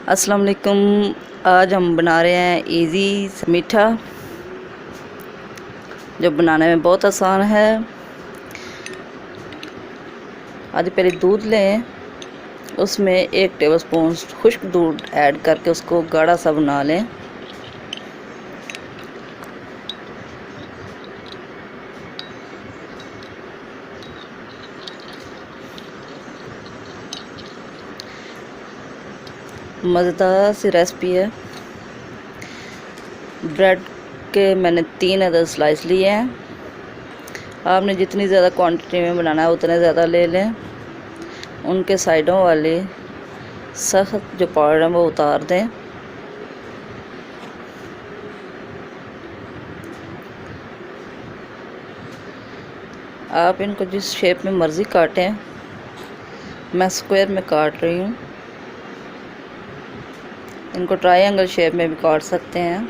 अस्सलाम वालेकुम। आज हम बना रहे हैं इजी मीठा, जो बनाने में बहुत आसान है। आज पहले दूध लें, उसमें 1 टेबलस्पून खुश्क दूध ऐड करके उसको गाढ़ा सा बना लें। मज़ेदार सी रेसिपी है। ब्रेड के मैंने 3 अदर स्लाइस लिए हैं। आपने जितनी ज़्यादा क्वांटिटी में बनाना है उतने ज़्यादा ले लें। उनके साइडों वाले सख्त जो पार्ट है वो उतार दें। आप इनको जिस शेप में मर्ज़ी काटें, मैं स्क्वायर में काट रही हूँ। इनको ट्रायंगल शेप में भी काट सकते हैं।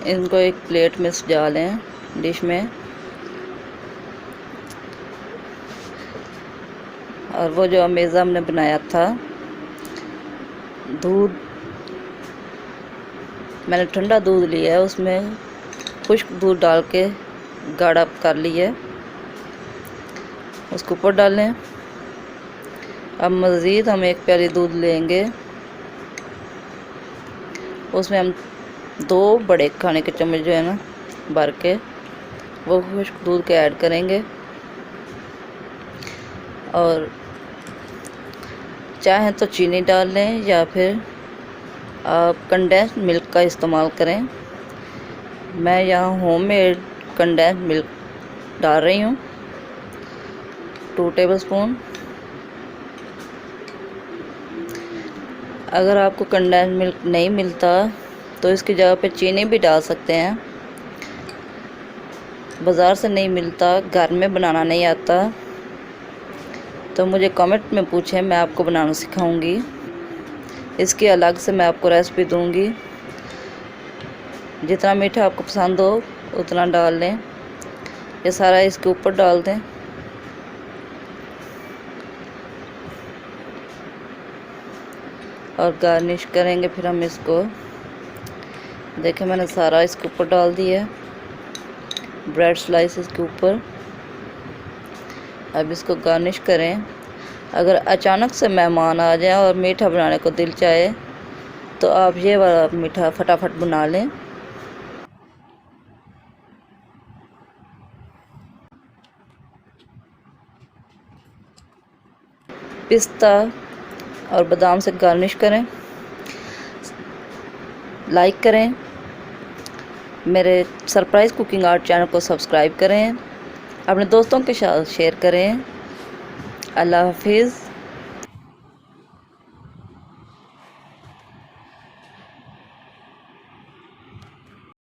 इनको एक प्लेट में सजा लें, डिश में। और वो जो अमेज़ा हमने बनाया था, दूध मैंने ठंडा दूध लिया है, उसमें खुश्क दूध डाल के गाढ़ा कर लिया है, उसको ऊपर डालें। अब मज़ीद हम 1 प्याली दूध लेंगे, उसमें हम 2 बड़े खाने के चम्मच जो है ना भर के वो खुश्क दूध के ऐड करेंगे। और चाहें तो चीनी डाल लें या फिर आप कंडेंस्ड मिल्क का इस्तेमाल करें। मैं यहाँ होममेड कंडेंस्ड मिल्क डाल रही हूँ, 2 टेबलस्पून। अगर आपको कंडेंस्ड मिल्क नहीं मिलता तो इसकी जगह पे चीनी भी डाल सकते हैं। बाज़ार से नहीं मिलता, घर में बनाना नहीं आता तो मुझे कमेंट में पूछें, मैं आपको बनाना सिखाऊंगी। इसकी अलग से मैं आपको रेसिपी दूंगी। जितना मीठा आपको पसंद हो उतना डाल लें। ये सारा इसके ऊपर डाल दें। और गार्निश करेंगे फिर हम इसको। देखें, मैंने सारा इसके ऊपर डाल दिया है, ब्रेड स्लाइसेस के ऊपर। अब इसको गार्निश करें। अगर अचानक से मेहमान आ जाए और मीठा बनाने को दिल चाहे तो आप ये वाला मीठा फटाफट बना लें। पिस्ता और बादाम से गार्निश करें। लाइक करें, मेरे सरप्राइज़ कुकिंग आर्ट चैनल को सब्सक्राइब करें, अपने दोस्तों के साथ शेयर करें। अल्लाह हाफिज़।